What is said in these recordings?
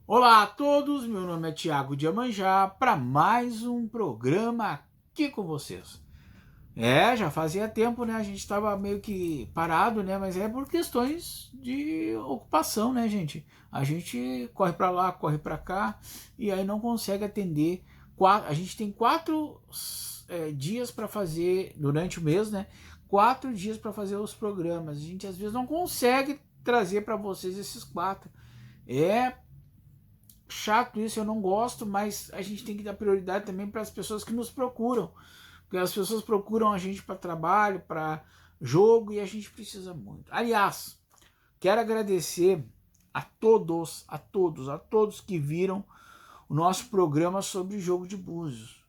Olá a todos, meu nome é Tiago Diamanjá para mais um programa aqui com vocês. Já fazia tempo, né? A gente estava meio que parado, né? Mas é por questões de ocupação, né, gente? A gente corre para lá, corre para cá e aí não consegue atender. A gente tem 4 dias para fazer durante o mês, né? 4 dias para fazer os programas. A gente às vezes não consegue trazer para vocês esses 4. É chato isso, eu não gosto, mas a gente tem que dar prioridade também para as pessoas que nos procuram, porque as pessoas procuram a gente para trabalho, para jogo e a gente precisa muito. Aliás, quero agradecer a todos que viram o nosso programa sobre jogo de búzios,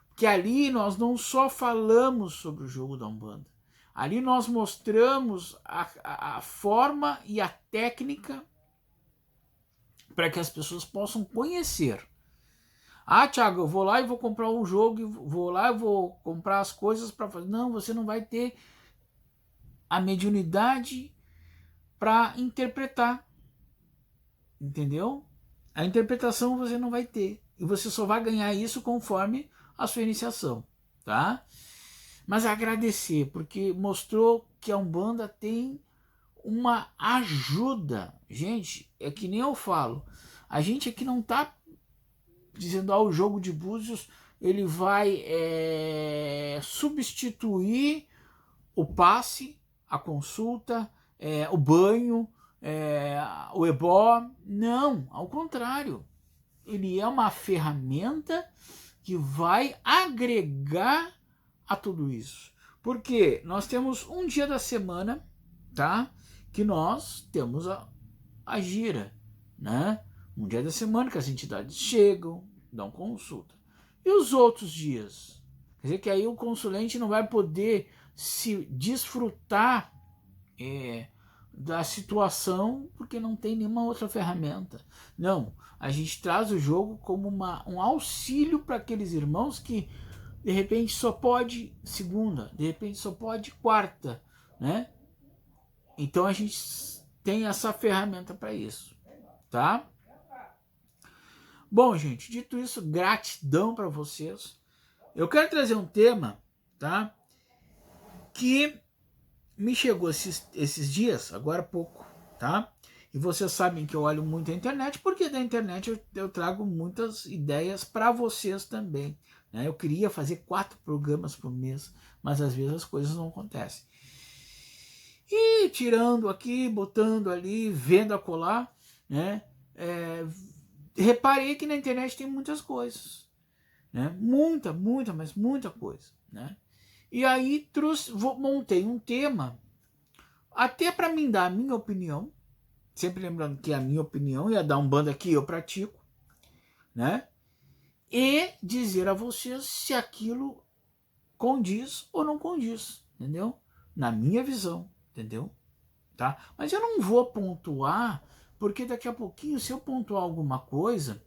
porque ali nós não só falamos sobre o jogo da Umbanda, ali nós mostramos a forma e a técnica para que as pessoas possam conhecer. Ah, Thiago, eu vou lá e vou comprar um jogo, vou lá e vou comprar as coisas para fazer. Não, você não vai ter a mediunidade para interpretar, entendeu? A interpretação você não vai ter. E você só vai ganhar isso conforme a sua iniciação, tá? Mas agradecer, porque mostrou que a Umbanda tem uma ajuda. Gente, é que nem eu falo, a gente aqui não tá dizendo o jogo de búzios ele vai substituir o passe, a consulta, o banho, o ebó. Não, ao contrário. Ele é uma ferramenta que vai agregar a tudo isso. Porque nós temos um dia da semana, tá? Que nós temos a gira, né? Um dia da semana que as entidades chegam, dão consulta. E os outros dias? Quer dizer que aí o consulente não vai poder se desfrutar da situação porque não tem nenhuma outra ferramenta. Não, a gente traz o jogo como um auxílio para aqueles irmãos que de repente só pode segunda, de repente só pode quarta, né? Então a gente tem essa ferramenta para isso, tá? Bom, gente, dito isso, gratidão para vocês. Eu quero trazer um tema, tá? Que me chegou esses dias, agora há pouco, tá? E vocês sabem que eu olho muito a internet, porque da internet eu trago muitas ideias para vocês também. Né? Eu queria fazer 4 programas por mês, mas às vezes as coisas não acontecem. E tirando aqui, botando ali, vendo a colar, né? Reparei que na internet tem muitas coisas, né? Muita, mas muita coisa, né? E aí montei um tema até para mim dar a minha opinião, sempre lembrando que é a minha opinião e a da Umbanda que eu pratico, né? E dizer a vocês se aquilo condiz ou não condiz, entendeu? Na minha visão, entendeu? Tá? Mas eu não vou pontuar, porque daqui a pouquinho, se eu pontuar alguma coisa,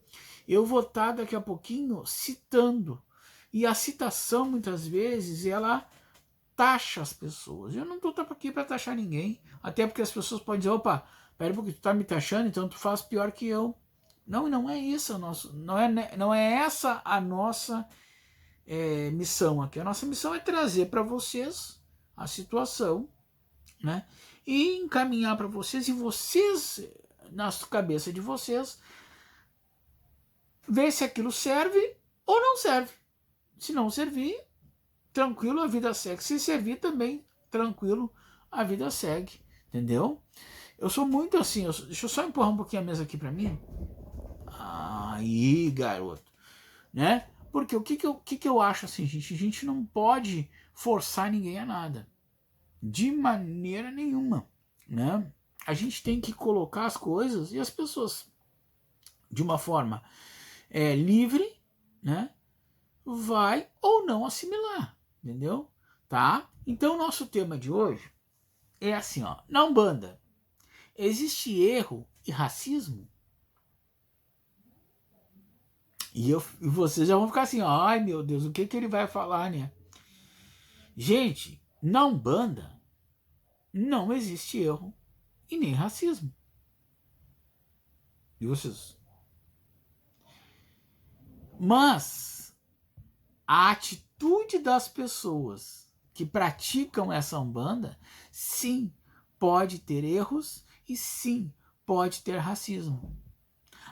eu vou estar daqui a pouquinho citando. E a citação, muitas vezes, ela taxa as pessoas. Eu não estou aqui para taxar ninguém, até porque as pessoas podem dizer, opa, pera porque tu está me taxando, então tu faz pior que eu. Não, não é isso não é essa a nossa missão aqui. A nossa missão é trazer para vocês a situação, né? E encaminhar para vocês e vocês, na cabeça de vocês, ver se aquilo serve ou não serve. Se não servir, tranquilo, a vida segue. Se servir também, tranquilo, a vida segue. Entendeu? Eu sou muito assim. Deixa eu só empurrar um pouquinho a mesa aqui para mim. Aí, garoto. Né? Porque o que eu acho assim, gente? A gente não pode forçar ninguém a nada. De maneira nenhuma. Né? A gente tem que colocar as coisas e as pessoas de uma forma livre, né? Vai ou não assimilar, entendeu? Tá? Então, o nosso tema de hoje é assim, ó. Na Umbanda, existe erro e racismo? E vocês já vão ficar assim, ó, ai meu Deus, o que ele vai falar, né? Gente, na Umbanda não existe erro e nem racismo. E vocês? Mas a atitude das pessoas que praticam essa Umbanda, sim, pode ter erros e sim, pode ter racismo.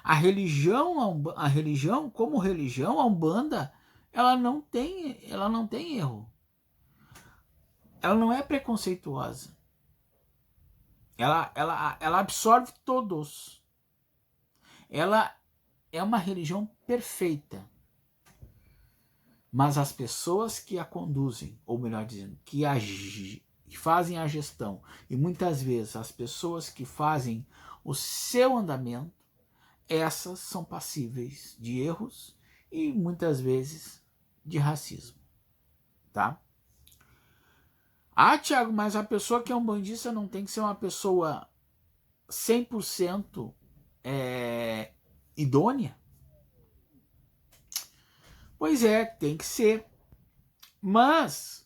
A religião, como religião, a Umbanda, ela não tem erro. Ela não é preconceituosa. Ela absorve todos. Ela é uma religião perfeita. Mas as pessoas que a conduzem, ou melhor dizendo, que fazem a gestão, e muitas vezes as pessoas que fazem o seu andamento, essas são passíveis de erros e muitas vezes de racismo, tá? Ah, Thiago, mas a pessoa que é um bandista não tem que ser uma pessoa 100% idônea? Pois é, tem que ser. Mas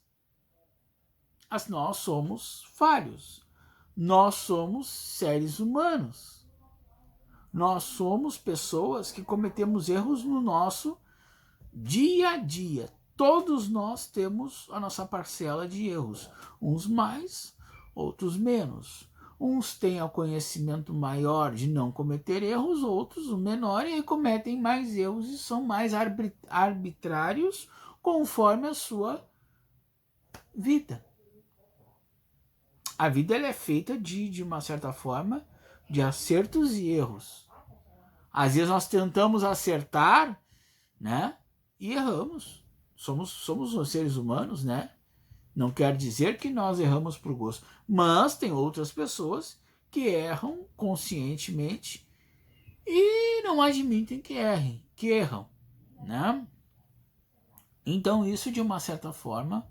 nós somos falhos. Nós somos seres humanos. Nós somos pessoas que cometemos erros no nosso dia a dia. Todos nós temos a nossa parcela de erros. Uns mais, outros menos. Uns têm o conhecimento maior de não cometer erros, outros o menor e cometem mais erros e são mais arbitrários conforme a sua vida. A vida ela é feita de uma certa forma de acertos e erros. Às vezes nós tentamos acertar, né? E erramos. Somos os seres humanos, né? Não quer dizer que nós erramos por gosto. Mas tem outras pessoas que erram conscientemente e não admitem que erram, né? Então isso, de uma certa forma,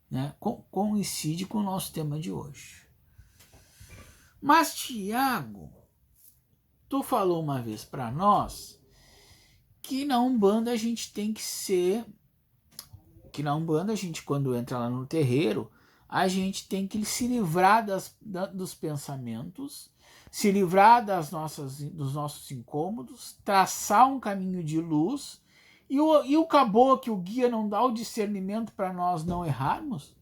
né, coincide com o nosso tema de hoje. Mas, Tiago, tu falou uma vez para nós que na Umbanda a gente tem que ser... Que na Umbanda a gente, quando entra lá no terreiro, a gente tem que se livrar dos pensamentos, se livrar dos nossos incômodos, traçar um caminho de luz, e o caboclo, o guia, não dá o discernimento para nós não errarmos?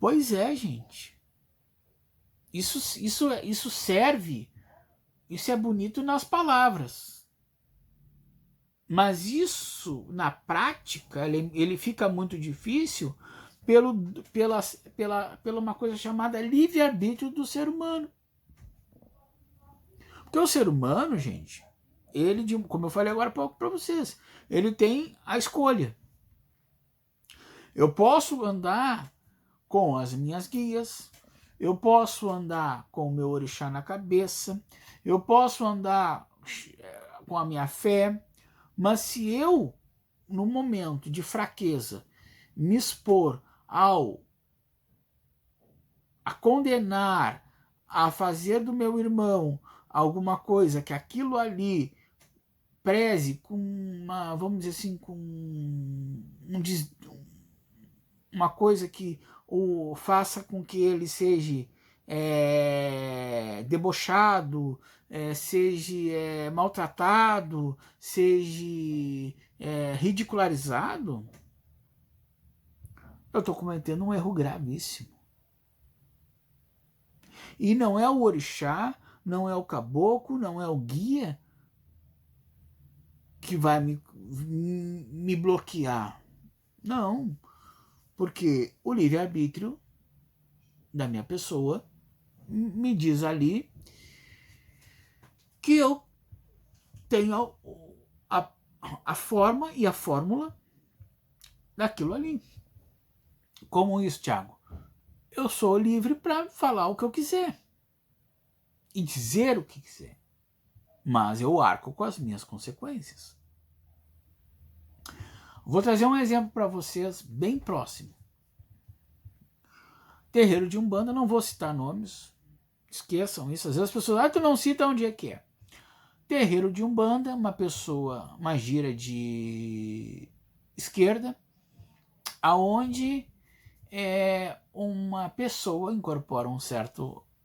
Pois é, gente. Isso serve, isso é bonito nas palavras. Mas isso, na prática, ele fica muito difícil pela uma coisa chamada livre-arbítrio do ser humano. Porque o ser humano, gente, ele, como eu falei agora há pouco para vocês, ele tem a escolha. Eu posso andar com as minhas guias, eu posso andar com o meu orixá na cabeça, eu posso andar com a minha fé, mas se eu, no momento de fraqueza, me expor a condenar, a fazer do meu irmão alguma coisa que aquilo ali preze com uma, vamos dizer assim, com uma coisa que o faça com que ele seja debochado, seja maltratado, seja ridicularizado, eu estou cometendo um erro gravíssimo. E não é o orixá, não é o caboclo, não é o guia que vai me bloquear. Não, porque o livre-arbítrio da minha pessoa me diz ali que eu tenho a forma e a fórmula daquilo ali. Como isso, Thiago? Eu sou livre para falar o que eu quiser e dizer o que quiser, mas eu arco com as minhas consequências. Vou trazer um exemplo para vocês bem próximo. Terreiro de Umbanda, não vou citar nomes, esqueçam isso. Às vezes as pessoas, tu não cita onde é que é. Terreiro de Umbanda, uma gira de esquerda, aonde uma pessoa incorpora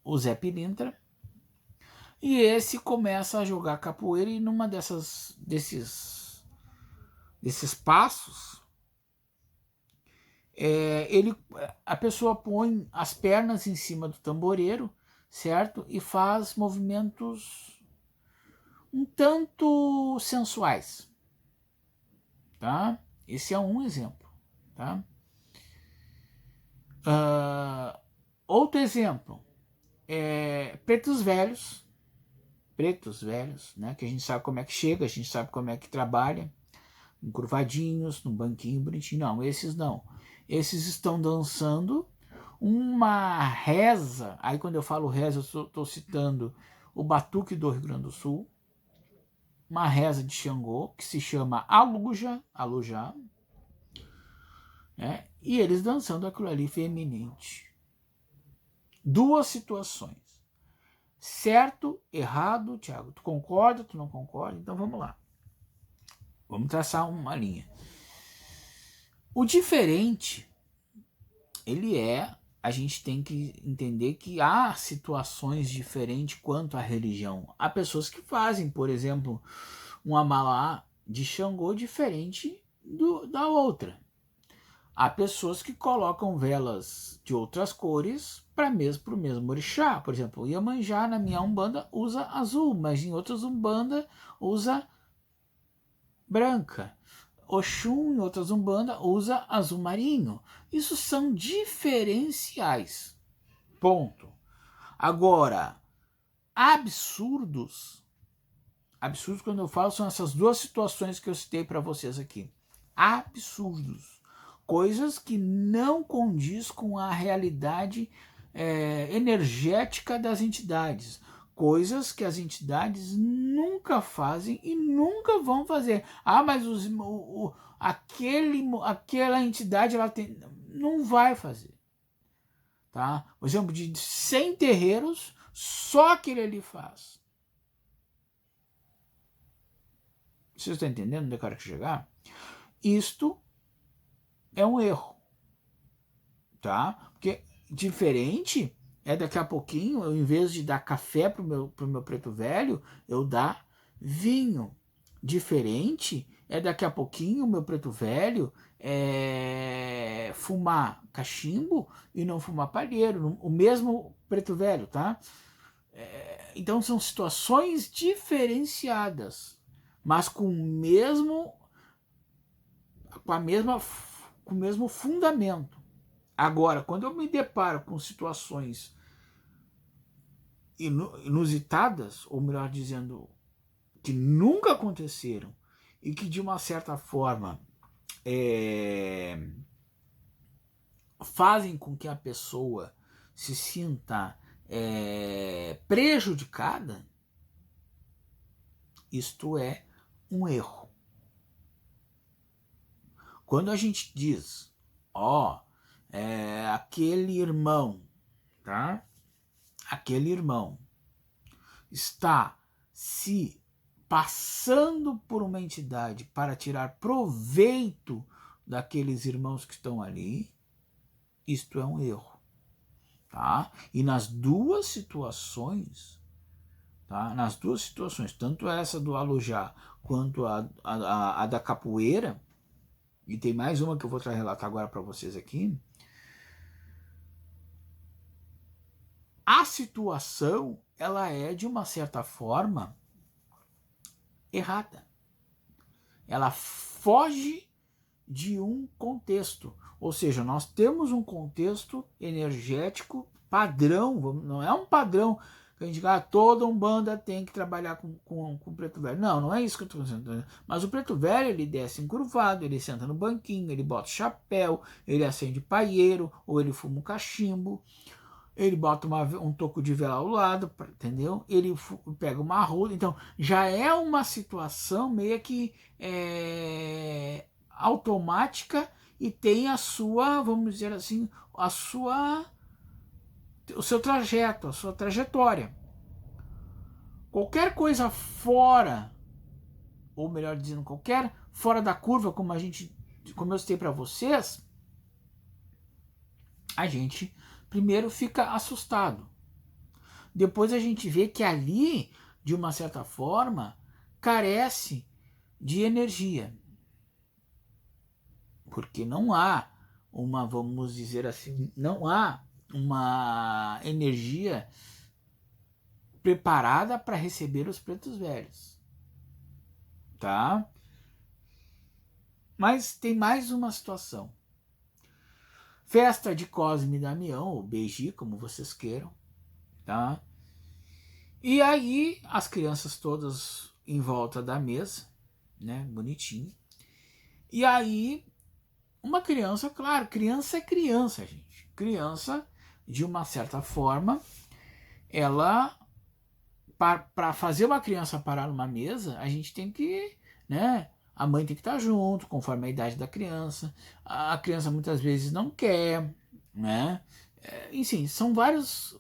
o Zé Pilintra, E esse começa a jogar capoeira e numa desses passos, a pessoa põe as pernas em cima do tamboreiro, certo? E faz movimentos um tanto sensuais, tá? Esse é um exemplo, tá? Outro exemplo é pretos velhos, né? Que a gente sabe como é que chega, a gente sabe como é que trabalha, encurvadinhos, num banquinho bonitinho. Não, esses não. Esses estão dançando uma reza. Aí quando eu falo reza, eu estou citando o Batuque do Rio Grande do Sul, uma reza de Xangô que se chama Alujá, né? E eles dançando aquilo ali femininte. Duas situações. Certo, errado, Thiago. Tu concorda, tu não concorda? Então vamos lá. Vamos traçar uma linha. O diferente, a gente tem que entender que há situações diferentes quanto à religião. Há pessoas que fazem, por exemplo, um amalá de Xangô diferente da outra. Há pessoas que colocam velas de outras cores para o mesmo orixá. Por exemplo, o Iemanjá na minha Umbanda usa azul, mas em outras Umbanda usa branca. Oxum em outras Umbanda usa azul marinho. Isso são diferenciais. Ponto. Agora, absurdos quando eu falo são essas duas situações que eu citei para vocês aqui. Absurdos. Coisas que não condiz com a realidade energética das entidades. Coisas que as entidades nunca fazem e nunca vão fazer. Ah, mas aquela entidade ela não vai fazer. Tá? Por exemplo, de 100 terreiros, só aquele ali faz. Vocês estão entendendo onde eu quero chegar? Isto é um erro, tá? Porque diferente é daqui a pouquinho, eu, em vez de dar café pro meu preto velho, eu dar vinho. Diferente é daqui a pouquinho o meu preto velho fumar cachimbo e não fumar palheiro, o mesmo preto velho, tá? Então são situações diferenciadas, mas com o mesmo fundamento. Agora, quando eu me deparo com situações inusitadas, ou melhor dizendo, que nunca aconteceram e que de uma certa forma fazem com que a pessoa se sinta prejudicada, isto é um erro. Quando a gente diz, aquele irmão, tá? Aquele irmão está se passando por uma entidade para tirar proveito daqueles irmãos que estão ali, isto é um erro, tá? E nas duas situações, tá? Nas duas situações, tanto essa do Alujá quanto a da capoeira, e tem mais uma que eu vou relatar agora para vocês aqui, a situação ela é de uma certa forma errada. Ela foge de um contexto, ou seja, nós temos um contexto energético padrão, não é um padrão que a gente diga, toda Umbanda tem que trabalhar com o preto velho. Não é isso que eu estou dizendo. Mas o preto velho, ele desce encurvado, ele senta no banquinho, ele bota chapéu, ele acende paieiro, ou ele fuma um cachimbo, ele bota um toco de vela ao lado, entendeu? Ele pega uma arruda. Então, já é uma situação meio que automática e tem a sua, vamos dizer assim, o seu trajeto, a sua trajetória. Qualquer coisa fora, ou melhor dizendo, qualquer fora da curva, como eu citei para vocês, a gente primeiro fica assustado. depois a gente vê que ali, de uma certa forma, carece de energia. Porque não há uma, vamos dizer assim, não há uma energia preparada para receber os pretos velhos. Tá? Mas tem mais uma situação. Festa de Cosme e Damião, ou Beiji, como vocês queiram, tá? E aí as crianças todas em volta da mesa, né, bonitinho. E aí uma criança, claro, criança é criança, gente. Criança, de uma certa forma, ela, para fazer uma criança parar numa mesa, a gente tem que, né, a mãe tem que estar junto, conforme a idade da criança. A criança muitas vezes não quer, né? Enfim, são vários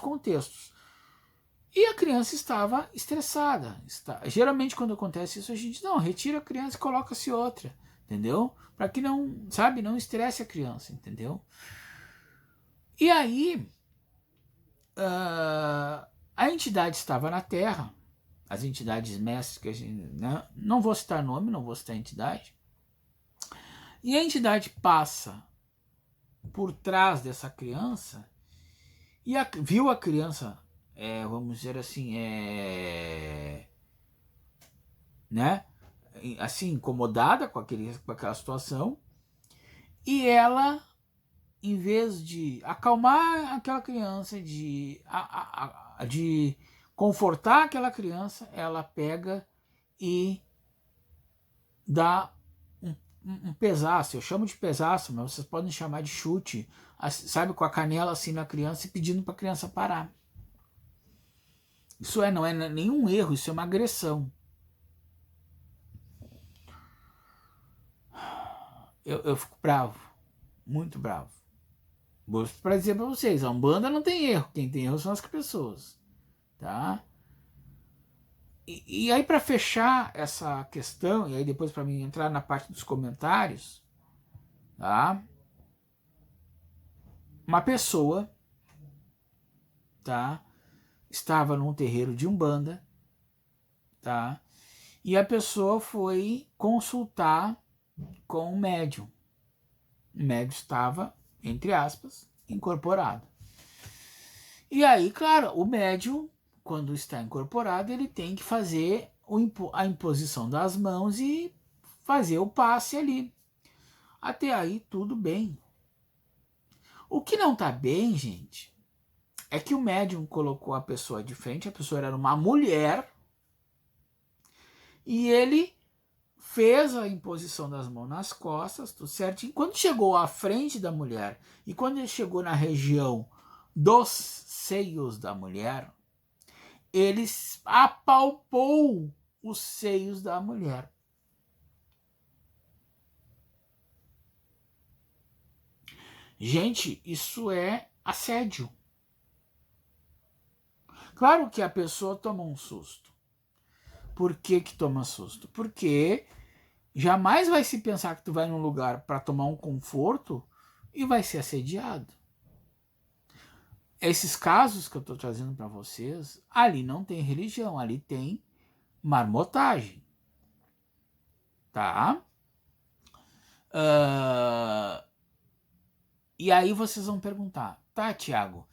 contextos. E a criança estava estressada. Geralmente, quando acontece isso, a gente não retira a criança e coloca-se outra, entendeu? Para que não, sabe, não estresse a criança, entendeu? E aí, a entidade estava na Terra, as entidades mestres, que a gente, né? Não vou citar nome, não vou citar entidade. E a entidade passa por trás dessa criança e viu a criança, vamos dizer assim, né? Assim, incomodada com aquela situação, e ela, em vez de acalmar aquela criança, de confortar aquela criança, ela pega e dá um pesaço. Eu chamo de pesaço, mas vocês podem chamar de chute, sabe, com a canela assim na criança e pedindo para a criança parar. Isso não é nenhum erro, isso é uma agressão. Eu fico bravo, muito bravo. Para dizer para vocês, a Umbanda não tem erro, quem tem erro são as pessoas, tá? E aí, para fechar essa questão, e aí depois para mim entrar na parte dos comentários, tá? Uma pessoa, tá? Estava num terreiro de Umbanda, tá? E a pessoa foi consultar com o médium. O médium estava, entre aspas, incorporado. E aí, claro, o médium, quando está incorporado, ele tem que fazer a imposição das mãos e fazer o passe ali. Até aí, tudo bem. O que não está bem, gente, é que o médium colocou a pessoa de frente, a pessoa era uma mulher, e ele fez a imposição das mãos nas costas, tudo certinho. Quando chegou à frente da mulher, e quando ele chegou na região dos seios da mulher, ele apalpou os seios da mulher. Gente, isso é assédio. Claro que a pessoa toma um susto. Por que toma susto? Porque jamais vai se pensar que tu vai num lugar para tomar um conforto e vai ser assediado. Esses casos que eu estou trazendo para vocês, ali não tem religião, ali tem marmotagem. Tá? E aí vocês vão perguntar, tá, Tiago,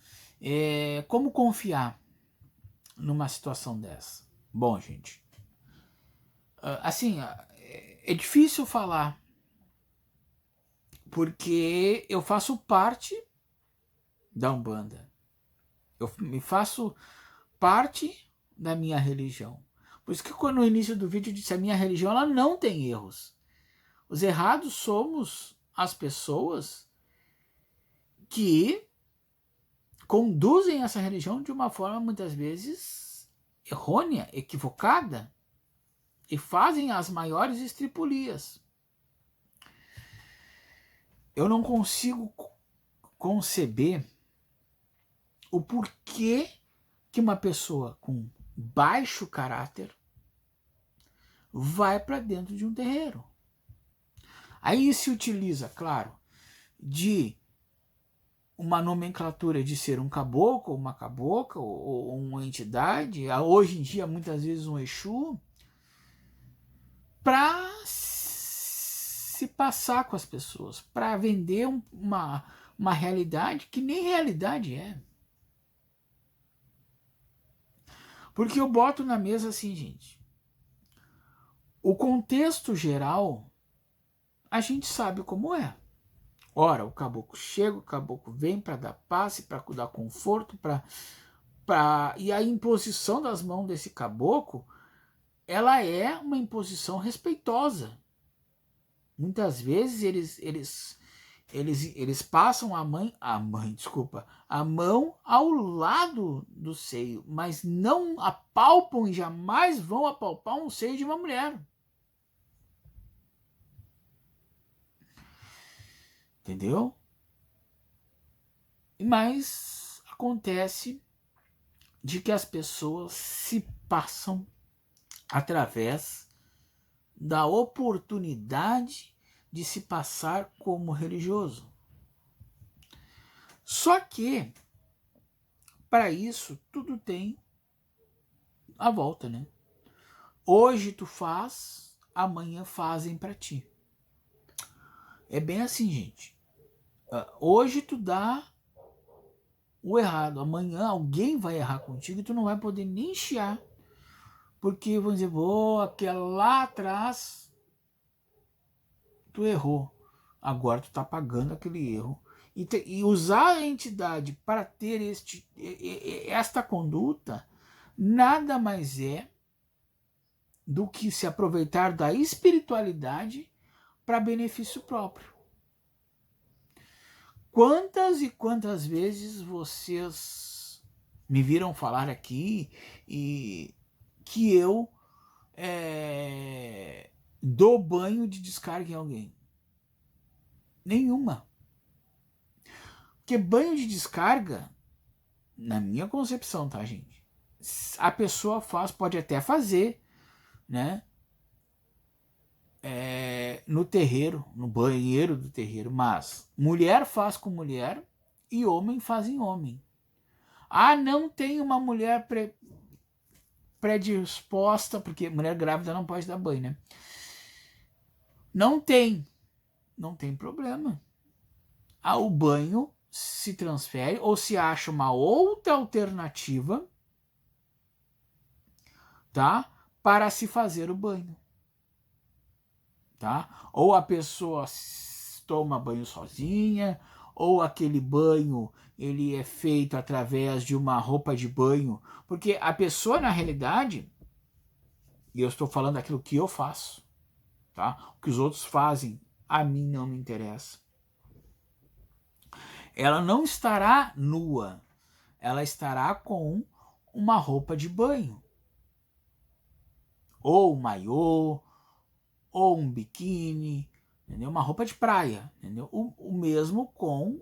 como confiar numa situação dessa? Bom, gente, assim, é difícil falar, porque eu faço parte da Umbanda. Eu me faço parte da minha religião. Por isso que no início do vídeo eu disse, a minha religião ela não tem erros. Os errados somos as pessoas que conduzem essa religião de uma forma muitas vezes errônea, equivocada, e fazem as maiores estripulias. Eu não consigo conceber o porquê que uma pessoa com baixo caráter vai para dentro de um terreiro. Aí se utiliza, claro, de uma nomenclatura de ser um caboclo, uma cabocla, ou uma entidade, hoje em dia muitas vezes um Exu, para se passar com as pessoas, para vender uma realidade que nem realidade é. Porque eu boto na mesa assim, gente, o contexto geral, a gente sabe como é. Ora, o caboclo chega, o caboclo vem para dar passe, para dar conforto, e a imposição das mãos desse caboclo, ela é uma imposição respeitosa. Muitas vezes eles passam a mão ao lado do seio, mas não apalpam e jamais vão apalpar um seio de uma mulher. Entendeu? Mas acontece de que as pessoas se passam através da oportunidade de se passar como religioso. Só que, para isso, tudo tem a volta, né? Hoje tu faz, amanhã fazem para ti. É bem assim, gente. Hoje tu dá o errado, amanhã alguém vai errar contigo e tu não vai poder nem chiar. Porque vão dizer, aquela lá atrás tu errou. Agora tu tá pagando aquele erro. E usar a entidade para ter esta conduta nada mais é do que se aproveitar da espiritualidade para benefício próprio. Quantas e quantas vezes vocês me viram falar aqui e que eu dou banho de descarga em alguém? Nenhuma. Porque banho de descarga, na minha concepção, tá, gente? A pessoa pode até fazer, né? No terreiro, no banheiro do terreiro, mas mulher faz com mulher e homem faz em homem. Não tem uma mulher predisposta, porque mulher grávida não pode dar banho, né? Não tem problema. O banho se transfere ou se acha uma outra alternativa, tá? Para se fazer o banho, tá? Ou a pessoa toma banho sozinha, ou aquele banho ele é feito através de uma roupa de banho, porque a pessoa na realidade, e eu estou falando daquilo que eu faço, tá? O que os outros fazem, a mim não me interessa. Ela não estará nua, ela estará com uma roupa de banho, ou um maiô, ou um biquíni, entendeu? Uma roupa de praia, entendeu? O mesmo com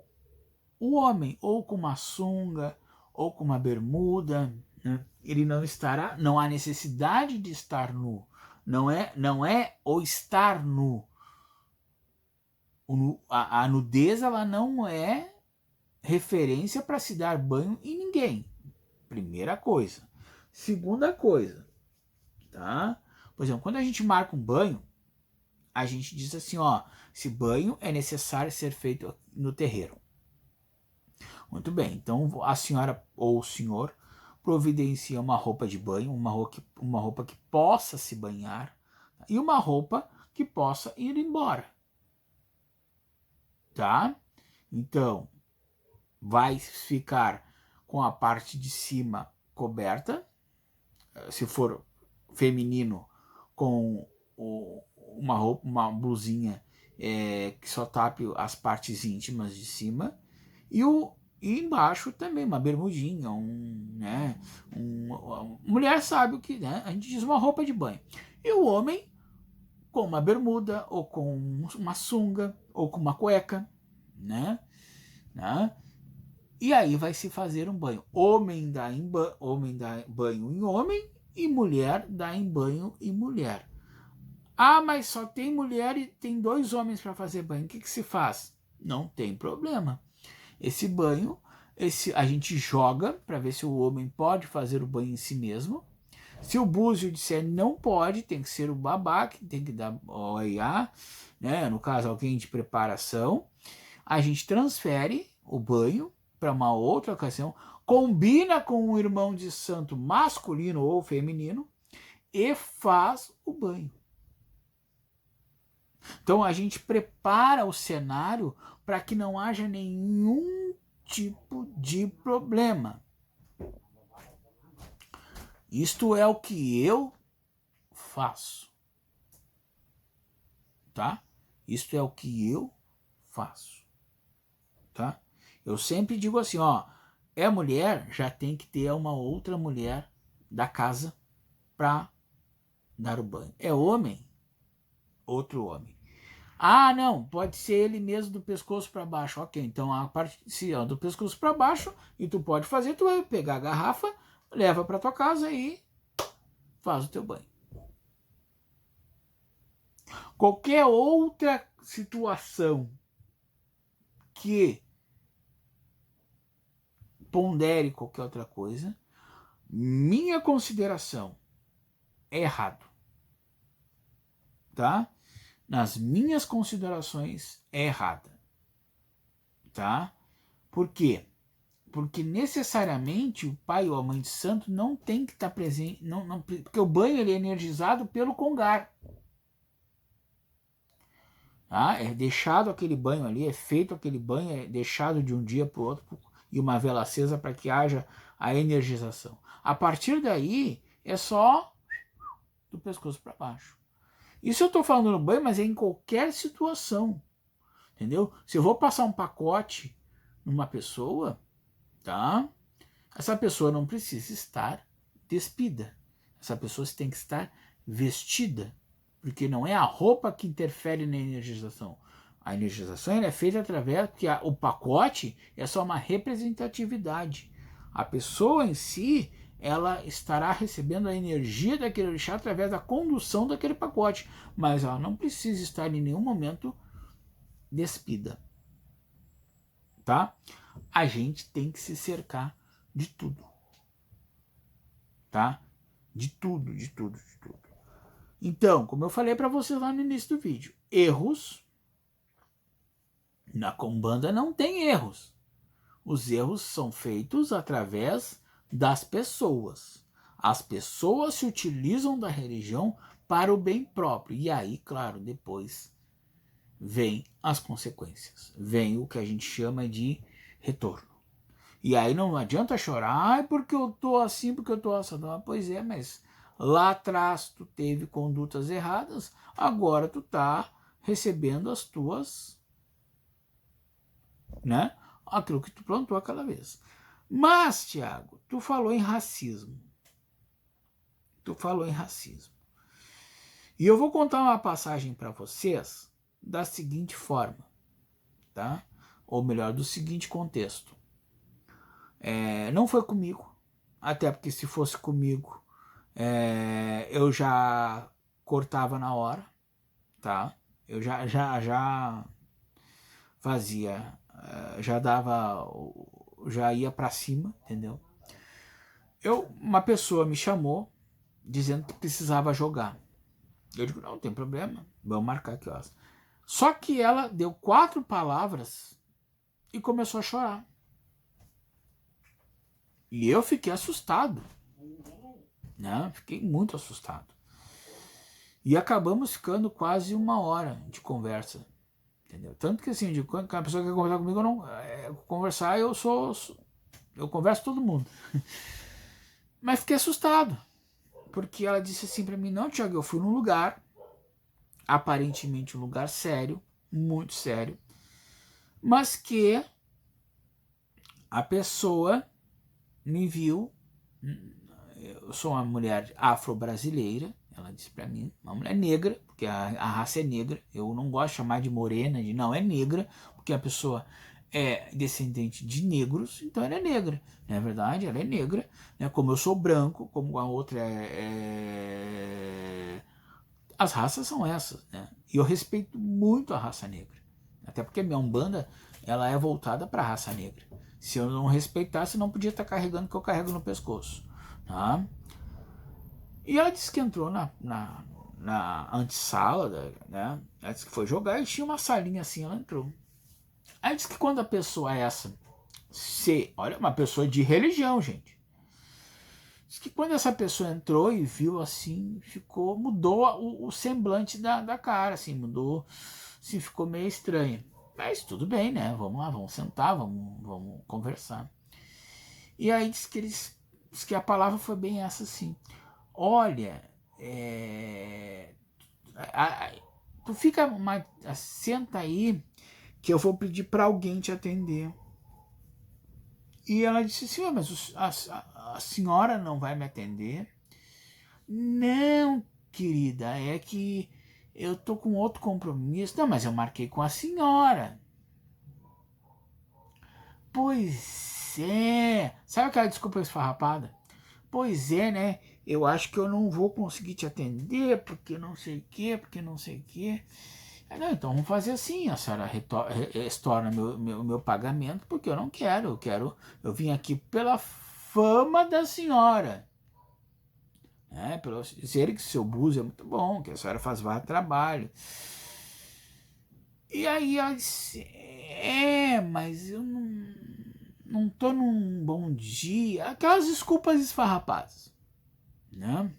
o homem, ou com uma sunga, ou com uma bermuda, né? Ele não estará, não há necessidade de estar nu, não é o estar nu. A nudez ela não é referência para se dar banho em ninguém. Primeira coisa. Segunda coisa, tá? Por exemplo, quando a gente marca um banho, a gente diz assim, esse banho é necessário ser feito no terreiro. Muito bem, então a senhora ou o senhor providencia uma roupa de banho, uma roupa que possa se banhar e uma roupa que possa ir embora. Tá? Então, vai ficar com a parte de cima coberta, se for feminino, com uma blusinha que só tape as partes íntimas de cima, e embaixo também uma bermudinha, mulher sabe o que, né? A gente diz uma roupa de banho. E o homem com uma bermuda, ou com uma sunga, ou com uma cueca, né? E aí vai se fazer um banho. Homem dá banho em homem e mulher dá em banho em mulher. Mas só tem mulher e tem 2 homens para fazer banho. O que se faz? Não tem problema. esse banho, a gente joga para ver se o homem pode fazer o banho em si mesmo. Se o búzio disser não pode, tem que ser o babá, que tem que dar OIA, né? No caso, alguém de preparação. A gente transfere o banho para uma outra ocasião, combina com um irmão de santo masculino ou feminino e faz o banho. Então a gente prepara o cenário para que não haja nenhum tipo de problema. Isto é o que eu faço. Tá? Isto é o que eu faço. Tá? Eu sempre digo assim, ó, é mulher, já tem que ter uma outra mulher da casa para dar o banho. É homem, outro homem. Ah, não, pode ser ele mesmo do pescoço para baixo. Ok, então a parte se é do pescoço para baixo e tu pode fazer, tu vai pegar a garrafa, leva para tua casa e faz o teu banho. Qualquer outra situação que pondere qualquer outra coisa, minha consideração é errado. Tá? Nas minhas considerações é errada. Tá? Por quê? Porque necessariamente o pai ou a mãe de santo não tem que estar presente, porque o banho ele é energizado pelo congar. Tá? É deixado aquele banho ali, é feito aquele banho, é deixado de um dia para o outro e uma vela acesa para que haja a energização. A partir daí é só do pescoço para baixo. Isso eu estou falando no banho, mas é em qualquer situação. Entendeu? Se eu vou passar um pacote numa pessoa, tá? Essa pessoa não precisa estar despida. Essa pessoa tem que estar vestida. Porque não é a roupa que interfere na energização. A energização é feita através que o pacote é só uma representatividade. A pessoa em si, ela estará recebendo a energia daquele orixá através da condução daquele pacote. Mas ela não precisa estar em nenhum momento despida. Tá? A gente tem que se cercar de tudo. Tá? De tudo, de tudo, de tudo. Então, como eu falei para vocês lá no início do vídeo, erros na Umbanda não tem erros. Os erros são feitos através das pessoas. As pessoas se utilizam da religião para o bem próprio. E aí, claro, depois vem as consequências. Vem o que a gente chama de retorno. E aí não adianta chorar, porque eu tô assim, porque eu tô assado. Pois é, mas lá atrás tu teve condutas erradas, agora tu tá recebendo as tuas, né? Aquilo que tu plantou aquela vez. Mas, Tiago, tu falou em racismo. Tu falou em racismo. E eu vou contar uma passagem para vocês da seguinte forma, tá? Ou melhor, do seguinte contexto. Não foi comigo, até porque se fosse comigo, eu já cortava na hora, tá? Eu já fazia, já ia para cima, entendeu? Uma pessoa me chamou dizendo que precisava jogar. Eu digo, não tem problema, vamos marcar aqui, ó. Só que ela deu 4 palavras e começou a chorar. E eu fiquei assustado, né? Fiquei muito assustado. E acabamos ficando quase 1 hora de conversa, entendeu? Tanto que assim, quando a pessoa quer conversar comigo, eu não conversar, eu converso com todo mundo. Mas fiquei assustado, porque ela disse assim para mim, não, Tiago, eu fui num lugar, aparentemente um lugar sério, muito sério, mas que a pessoa me viu, eu sou uma mulher afro-brasileira, ela disse para mim, uma mulher negra, porque a raça é negra, eu não gosto de chamar de morena, não, é negra, porque a pessoa é descendente de negros, então ela é negra, não é verdade? Ela é negra, né? Como eu sou branco, como a outra as raças são essas, né? E eu respeito muito a raça negra, Até porque minha Umbanda, ela é voltada para a raça negra. Se eu não respeitasse, eu não podia estar carregando o que eu carrego no pescoço. Tá? E ela disse que entrou na antessala, né? Ela disse que foi jogar e tinha uma salinha assim, ela entrou. Aí disse que quando a pessoa essa, olha, uma pessoa de religião, gente. Diz que quando essa pessoa entrou e viu assim, mudou o semblante da cara, assim, mudou, assim, ficou meio estranho. Mas tudo bem, né? Vamos lá, vamos sentar, vamos conversar. E aí diz que a palavra foi bem essa, assim. Olha, tu senta aí que eu vou pedir para alguém te atender. E ela disse assim, mas a senhora não vai me atender? Não, querida, é que eu tô com outro compromisso. Não, mas eu marquei com a senhora. Pois é. Sabe aquela desculpa esfarrapada? Pois é, né? Eu acho que eu não vou conseguir te atender, porque não sei o quê, porque não sei o quê. Não, então vamos fazer assim, a senhora restaura meu pagamento, porque eu não quero, eu vim aqui pela fama da senhora. Pelo dizer que seu búzio é muito bom, que a senhora faz vários trabalho. E aí ela disse, mas eu não tô num bom dia. Aquelas desculpas esfarrapadas, né?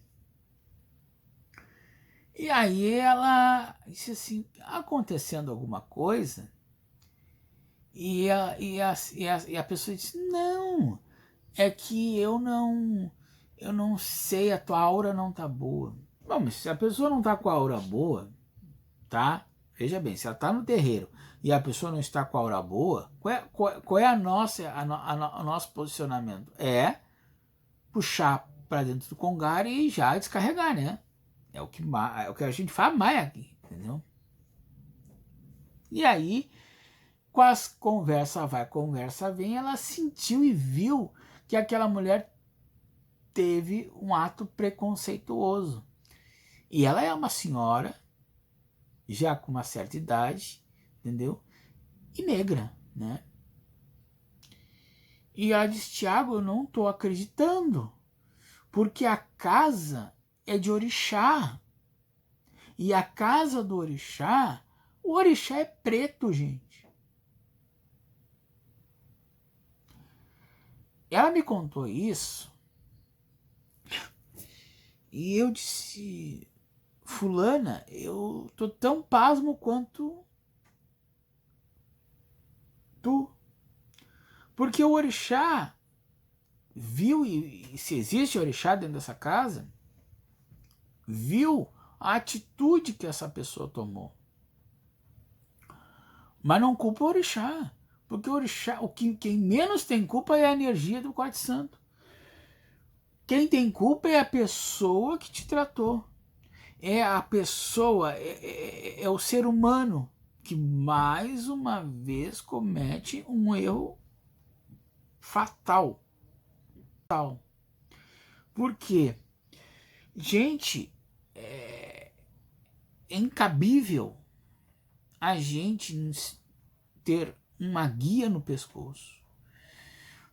E aí ela disse assim, acontecendo alguma coisa, e a pessoa disse, não, é que eu não sei, a tua aura não tá boa. Bom, mas se a pessoa não tá com a aura boa, tá? Veja bem, se ela tá no terreiro e a pessoa não está com a aura boa, qual é o nosso posicionamento? É puxar para dentro do Congar e já descarregar, né? É o que a gente faz mais aqui, entendeu? E aí, com as conversa vai, conversa vem, ela sentiu e viu que aquela mulher teve um ato preconceituoso. E ela é uma senhora, já com uma certa idade, entendeu? E negra, né? E ela disse, Tiago, eu não estou acreditando, porque a casa é de orixá. E a casa do orixá, o orixá é preto, gente. Ela me contou isso e eu disse, fulana, eu tô tão pasmo quanto tu. Porque o orixá viu, e se existe orixá dentro dessa casa, viu a atitude que essa pessoa tomou. Mas não culpa o orixá, porque o orixá, quem menos tem culpa é a energia do quarto santo. Quem tem culpa é a pessoa que te tratou. É a pessoa, é o ser humano que mais uma vez comete um erro fatal. Por quê? Gente, é incabível a gente ter uma guia no pescoço,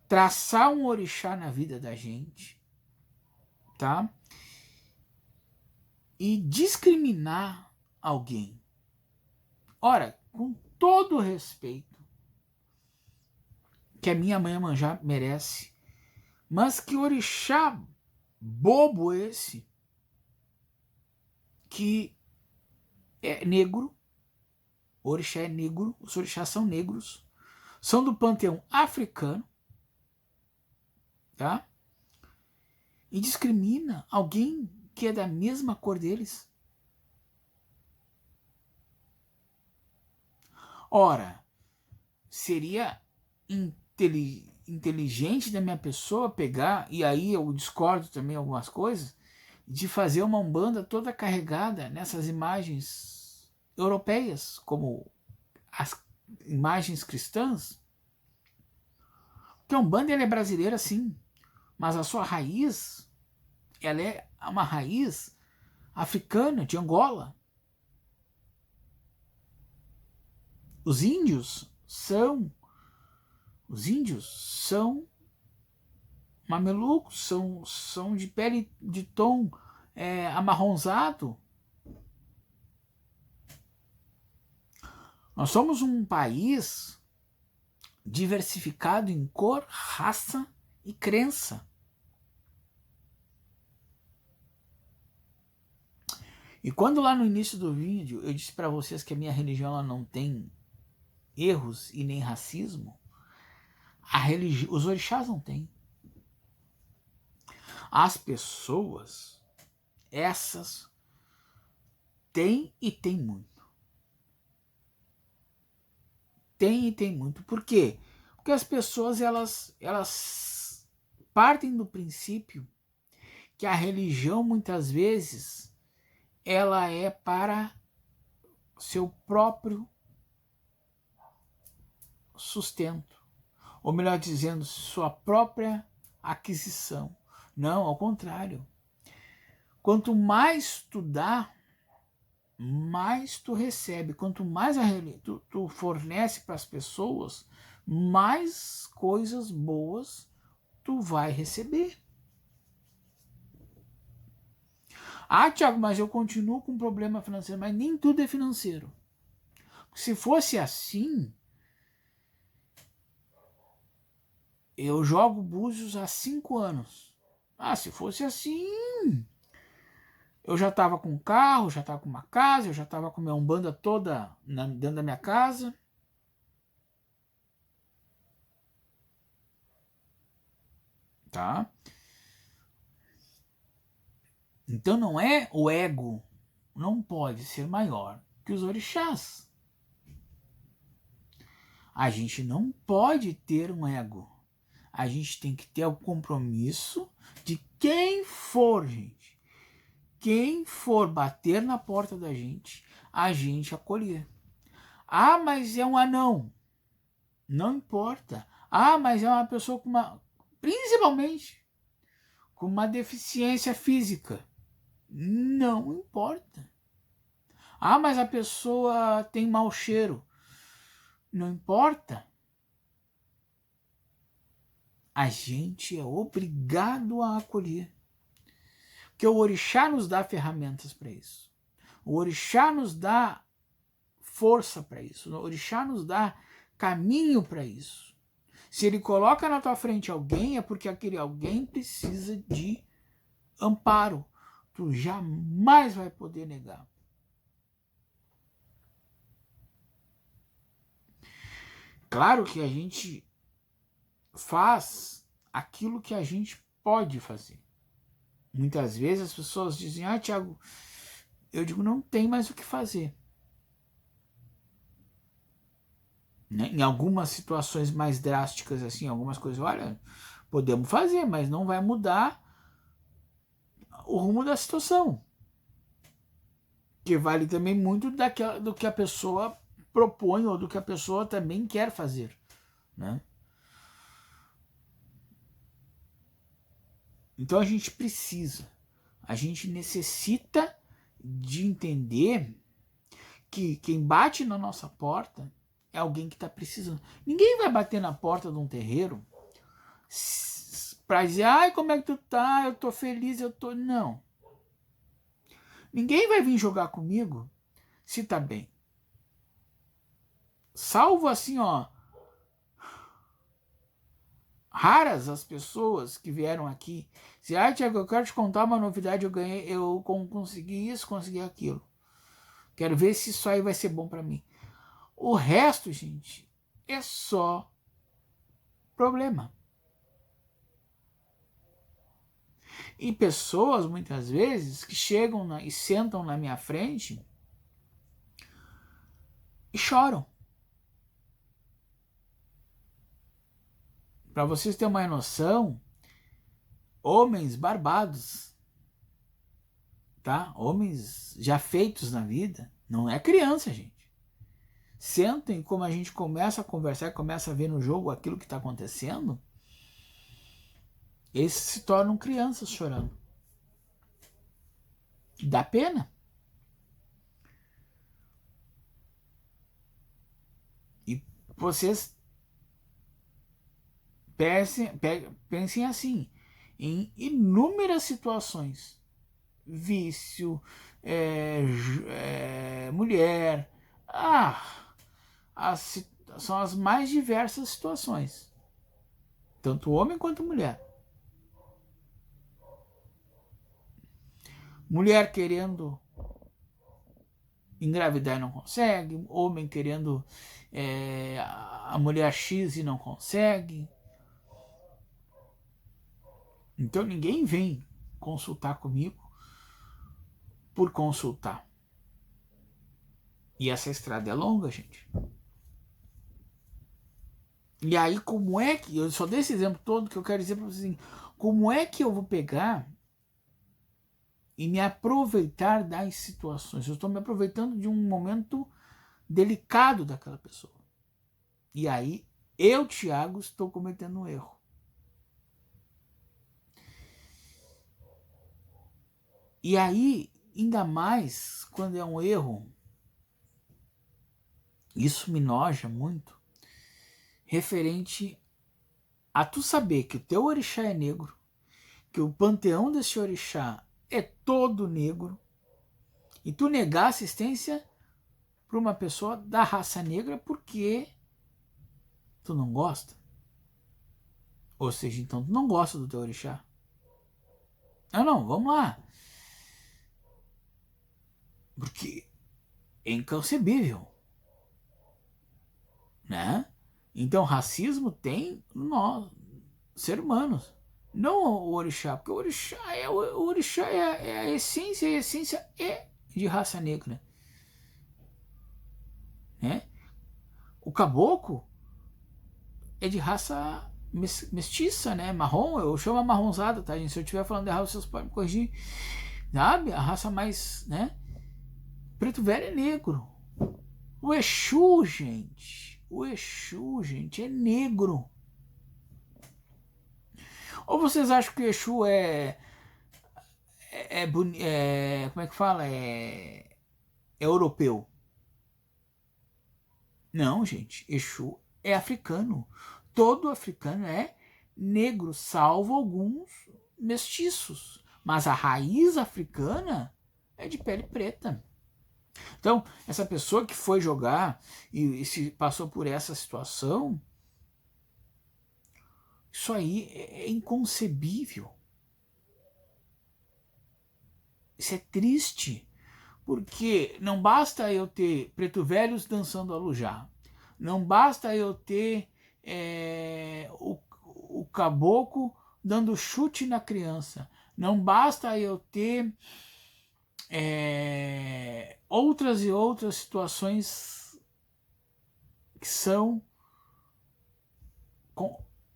traçar um orixá na vida da gente, tá? E discriminar alguém. Ora, com todo o respeito que a minha mãe Manjá merece, mas que orixá bobo esse, que é negro, o orixá é negro, os orixás são negros, são do panteão africano, tá? E discrimina alguém que é da mesma cor deles. Ora, seria inteligente da minha pessoa pegar, e aí eu discordo também algumas coisas, de fazer uma umbanda toda carregada nessas imagens europeias, como as imagens cristãs. Porque a umbanda ela é brasileira sim, mas a sua raiz, ela é uma raiz africana, de Angola. Os índios são mamelucos, são de pele de tom amarronzado. Nós somos um país diversificado em cor, raça e crença. E quando lá no início do vídeo eu disse para vocês que a minha religião ela não tem erros e nem racismo, os orixás não têm. As pessoas, essas, têm e têm muito. Tem e tem muito. Por quê? Porque as pessoas elas partem do princípio que a religião muitas vezes ela é para seu próprio sustento, ou melhor dizendo, sua própria aquisição. Não, ao contrário. Quanto mais tu dá, mais tu recebe. Quanto mais tu fornece para as pessoas, mais coisas boas tu vai receber. Ah, Tiago, mas eu continuo com problema financeiro. Mas nem tudo é financeiro. Se fosse assim, eu jogo búzios há 5 anos. Ah, se fosse assim, eu já estava com um carro, já estava com uma casa, eu já estava com minha umbanda toda dentro da minha casa. Tá? Então não é o ego, não pode ser maior que os orixás. A gente não pode ter um ego. A gente tem que ter o compromisso de quem for, gente. Quem for bater na porta da gente, a gente acolher. Ah, mas é um anão. Não importa. Ah, mas é uma pessoa com uma... Principalmente com uma deficiência física. Não importa. Ah, mas a pessoa tem mau cheiro. Não importa. A gente é obrigado a acolher. Porque o orixá nos dá ferramentas para isso. O orixá nos dá força para isso. O orixá nos dá caminho para isso. Se ele coloca na tua frente alguém, é porque aquele alguém precisa de amparo. Tu jamais vai poder negar. Claro que a gente faz aquilo que a gente pode fazer. Muitas vezes as pessoas dizem, ah, Tiago, eu digo, não tem mais o que fazer. Né? Em algumas situações mais drásticas, assim, algumas coisas, olha, podemos fazer, mas não vai mudar o rumo da situação. Que vale também muito do que a pessoa propõe ou do que a pessoa também quer fazer. Né? Então a gente necessita de entender que quem bate na nossa porta é alguém que está precisando. Ninguém vai bater na porta de um terreiro para dizer, ai, como é que tu tá? Eu tô feliz, eu tô... Não. Ninguém vai vir jogar comigo se tá bem. Salvo assim, ó, raras as pessoas que vieram aqui. Se, ah, Tiago, eu quero te contar uma novidade, eu consegui isso, consegui aquilo. Quero ver se isso aí vai ser bom para mim. O resto, gente, é só problema. E pessoas, muitas vezes, que chegam e sentam na minha frente e choram. Para vocês terem uma noção, homens barbados, tá? Homens já feitos na vida, não é criança, gente. Sentem como a gente começa a conversar, começa a ver no jogo aquilo que está acontecendo, esses se tornam crianças chorando. Dá pena. vocês pensem assim, em inúmeras situações. Vício, mulher. São as mais diversas situações. Tanto homem quanto mulher. Mulher querendo engravidar e não consegue. Homem querendo a mulher X e não consegue. Então ninguém vem consultar comigo por consultar. E essa estrada é longa, gente. E aí, como é que... Eu só dei esse exemplo todo que eu quero dizer para vocês assim, como é que eu vou pegar e me aproveitar das situações? Eu estou me aproveitando de um momento delicado daquela pessoa. E aí, eu, Thiago, estou cometendo um erro. E aí, ainda mais quando é um erro, isso me noja muito, referente a tu saber que o teu orixá é negro, que o panteão desse orixá é todo negro, e tu negar assistência para uma pessoa da raça negra porque tu não gosta. Ou seja, então tu não gosta do teu orixá. Não, vamos lá. Porque é inconcebível, né? Então racismo tem nós, seres humanos. Não o orixá, porque o orixá é a essência é de raça negra, né? O caboclo é de raça mestiça, né? Marrom, eu chamo amarronzada, tá, gente? Se eu estiver falando errado, vocês podem me corrigir. Sabe? A raça mais, né? Preto velho é negro. O Exu, gente. O Exu, gente, é negro. Ou vocês acham que o Exu como é que fala? É europeu? Não, gente. Exu é africano. Todo africano é negro, salvo alguns mestiços. Mas a raiz africana é de pele preta. Então, essa pessoa que foi jogar e se passou por essa situação, isso aí é inconcebível. Isso é triste. Porque não basta eu ter preto velhos dançando alujá. Não basta eu ter o caboclo dando chute na criança. Não basta eu ter outras e outras situações que são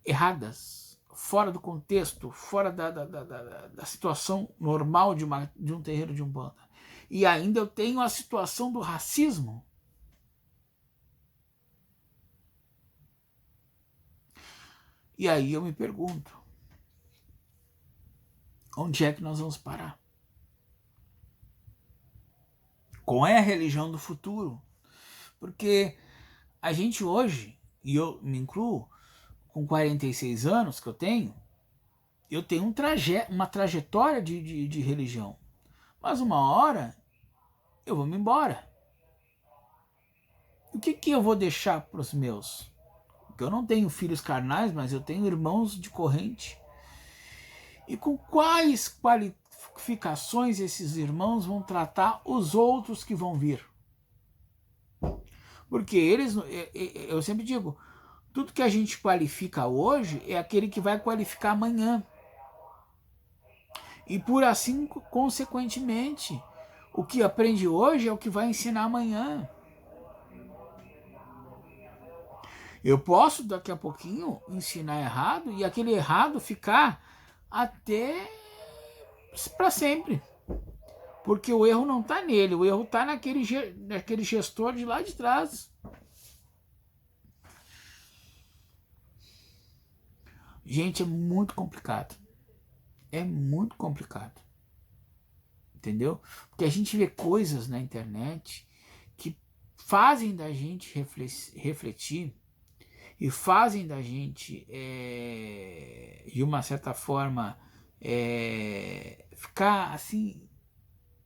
erradas, fora do contexto, fora da situação normal de um terreiro de umbanda. E ainda eu tenho a situação do racismo. E aí eu me pergunto, onde é que nós vamos parar? Qual é a religião do futuro? Porque a gente hoje, e eu me incluo, com 46 anos que eu tenho uma trajetória de religião. Mas uma hora eu vou me embora. O que eu vou deixar para os meus? Porque eu não tenho filhos carnais, mas eu tenho irmãos de corrente. E com quais qualificações esses irmãos vão tratar os outros que vão vir? Porque eles, eu sempre digo, tudo que a gente qualifica hoje é aquele que vai qualificar amanhã. E por assim, consequentemente, o que aprende hoje é o que vai ensinar amanhã. Eu posso, daqui a pouquinho, ensinar errado e aquele errado ficar até para sempre. Porque o erro não está nele, o erro está naquele gestor de lá de trás. Gente, é muito complicado. É muito complicado. Entendeu? Porque a gente vê coisas na internet que fazem da gente refletir e fazem da gente, de uma certa forma, ficar assim,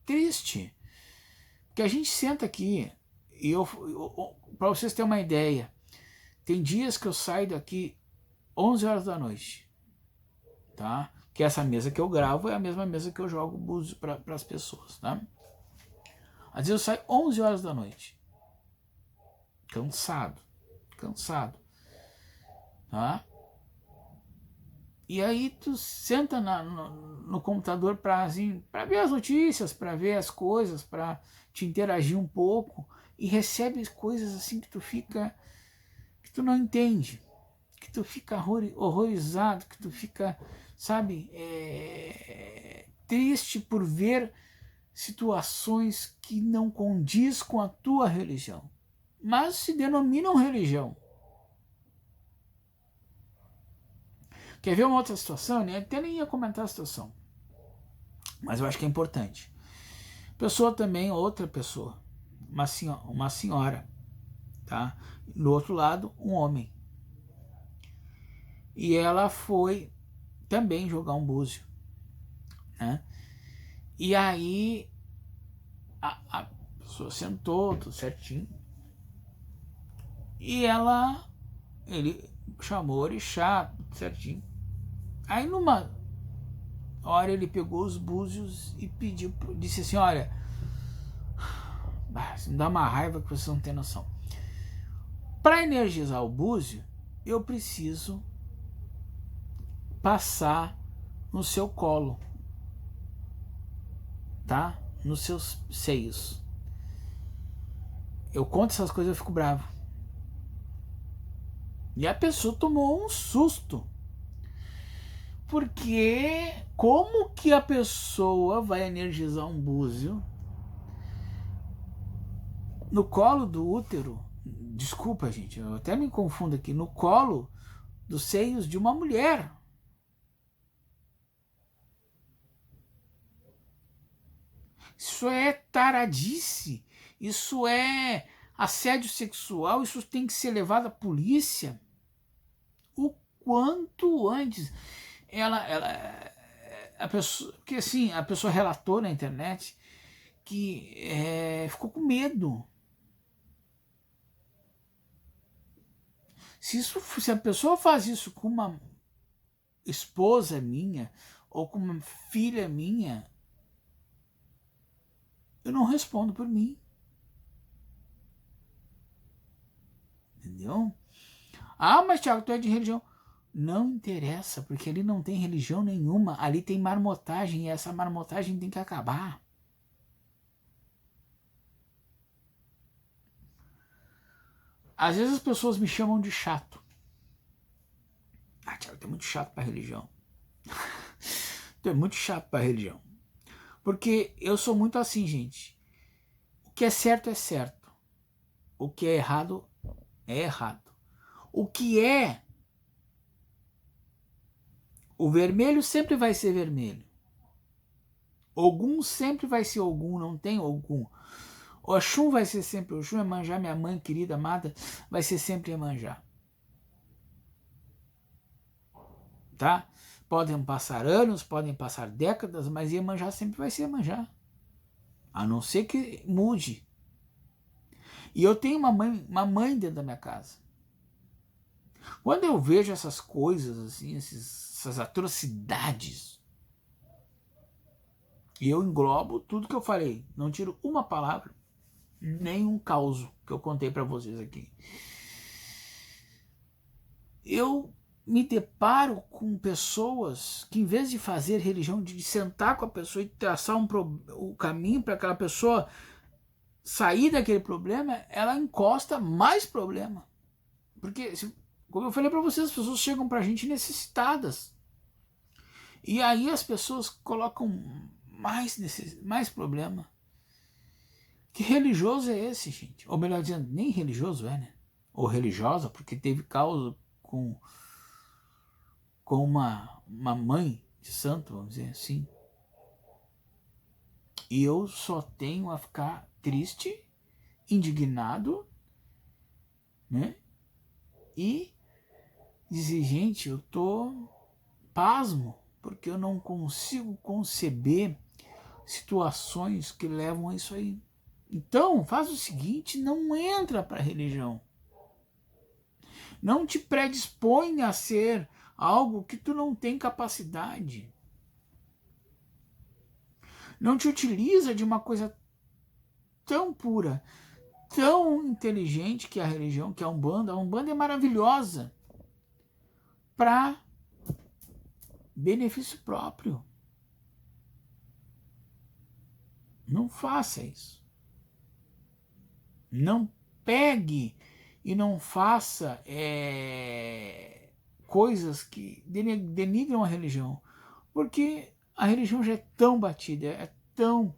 triste. Porque a gente senta aqui, e para vocês terem uma ideia, tem dias que eu saio daqui 11 horas da noite, tá? Que essa mesa que eu gravo é a mesma mesa que eu jogo búzios para as pessoas, tá? Às vezes eu saio 11 horas da noite, cansado, tá? E aí tu senta no computador para assim, ver as notícias, para ver as coisas, para te interagir um pouco, e recebe coisas assim que tu fica, que tu não entende, que tu fica horrorizado, que tu fica, sabe, triste por ver situações que não condiz com a tua religião, mas se denominam religião. Quer ver uma outra situação? Eu até nem ia comentar a situação, mas eu acho que é importante. Pessoa também, outra pessoa, uma senhora, tá? Do outro lado, um homem. E ela foi também jogar um búzio, né? E aí a pessoa sentou, tudo certinho, e ele chamou o orixá, tudo certinho. Aí numa hora ele pegou os búzios e disse assim, olha, isso me dá uma raiva que você não tem noção. Para energizar o búzio, eu preciso passar no seu colo, tá? Nos seus seios. Eu conto essas coisas e eu fico bravo. E a pessoa tomou um susto. Porque como que a pessoa vai energizar um búzio no colo do útero? Desculpa, gente, eu até me confundo aqui. No colo dos seios de uma mulher. Isso é taradice. Isso é assédio sexual. Isso tem que ser levado à polícia o quanto antes. A pessoa, porque assim, a pessoa relatou na internet que ficou com medo. Se a pessoa faz isso com uma esposa minha ou com uma filha minha, eu não respondo por mim. Entendeu? Ah, mas Thiago, tu é de religião. Não interessa, porque ali não tem religião nenhuma. Ali tem marmotagem e essa marmotagem tem que acabar. Às vezes as pessoas me chamam de chato. Ah, Thiago, tu é muito chato pra religião. Tu é muito chato pra religião. Porque eu sou muito assim, gente. O que é certo. O que é errado. O que é o vermelho sempre vai ser vermelho. Ogum sempre vai ser Ogum, não tem Ogum. Oxum vai ser sempre Oxum, Iemanjá, minha mãe querida, amada, vai ser sempre Iemanjá. Tá? Podem passar anos, podem passar décadas, mas Iemanjá sempre vai ser Iemanjá. A não ser que mude. E eu tenho uma mãe dentro da minha casa. Quando eu vejo essas coisas, assim, essas atrocidades, e eu englobo tudo que eu falei, não tiro uma palavra, nem um caos que eu contei para vocês aqui. Eu me deparo com pessoas que, em vez de fazer religião, de sentar com a pessoa e traçar o caminho para aquela pessoa sair daquele problema, ela encosta mais problema. Porque, como eu falei para vocês, as pessoas chegam para a gente necessitadas. E aí as pessoas colocam mais problema. Que religioso é esse, gente? Ou melhor dizendo, nem religioso é, né? Ou religiosa, porque teve causa com uma mãe de santo, vamos dizer assim. E eu só tenho a ficar triste, indignado, né? E dizer, gente, eu tô pasmo, porque eu não consigo conceber situações que levam a isso aí. Então, faz o seguinte, não entra para a religião. Não te predispõe a ser algo que tu não tem capacidade. Não te utiliza de uma coisa tão pura, tão inteligente que é a religião, que é a Umbanda. A Umbanda é maravilhosa para benefício próprio. Não faça isso. Não pegue e não faça coisas que denigram a religião. Porque a religião já é tão batida, é tão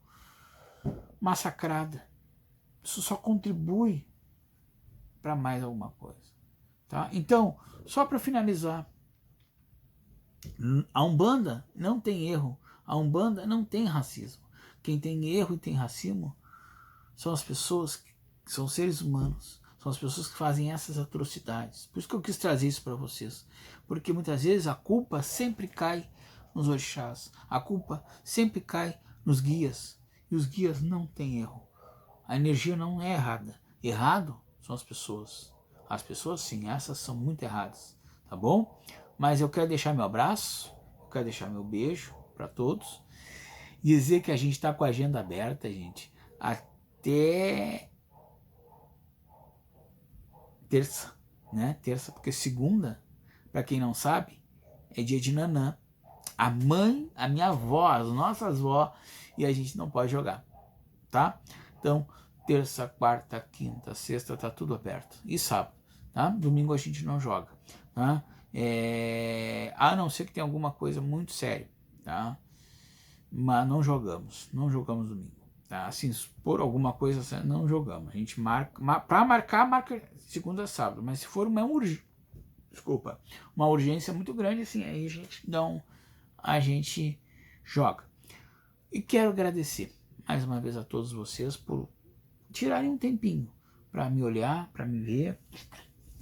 massacrada. Isso só contribui para mais alguma coisa. Tá? Então, só para finalizar, a Umbanda não tem erro. A Umbanda não tem racismo. Quem tem erro e tem racismo são as pessoas que são seres humanos. São as pessoas que fazem essas atrocidades. Por isso que eu quis trazer isso para vocês. Porque muitas vezes a culpa sempre cai nos orixás. A culpa sempre cai nos guias. E os guias não têm erro. A energia não é errada. Errado são as pessoas. As pessoas, sim, essas são muito erradas. Tá bom? Mas eu quero deixar meu abraço, eu quero deixar meu beijo para todos. Dizer que a gente está com a agenda aberta, gente, até terça, né? Terça, porque segunda, para quem não sabe, é dia de Nanã. A mãe, a minha avó, as nossas vó, e a gente não pode jogar, tá? Então, terça, quarta, quinta, sexta, tá tudo aberto. E sábado, tá? Domingo a gente não joga, tá? A não ser que tenha alguma coisa muito séria, tá? Mas não jogamos domingo, tá? Assim, por alguma coisa, não jogamos. A gente marca segunda a sábado, mas se for uma urgência muito grande, assim, aí a gente joga. E quero agradecer mais uma vez a todos vocês por tirarem um tempinho para me olhar, para me ver,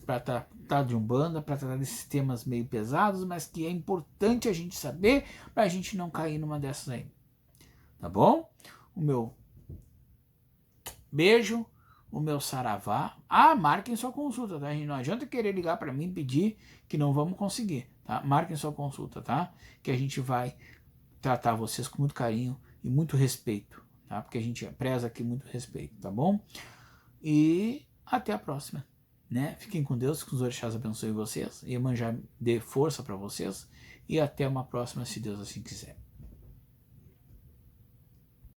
para tratar de Umbanda, para tratar desses temas meio pesados, mas que é importante a gente saber para a gente não cair numa dessas aí. Tá bom? O meu beijo, o meu saravá. Marquem sua consulta, tá? Não adianta querer ligar para mim e pedir que não vamos conseguir, tá? Marquem sua consulta, tá? Que a gente vai tratar vocês com muito carinho e muito respeito, tá? Porque a gente preza aqui muito respeito, tá bom? E até a próxima, né? Fiquem com Deus, que os orixás abençoem vocês, Iemanjá dê força para vocês e até uma próxima, se Deus assim quiser.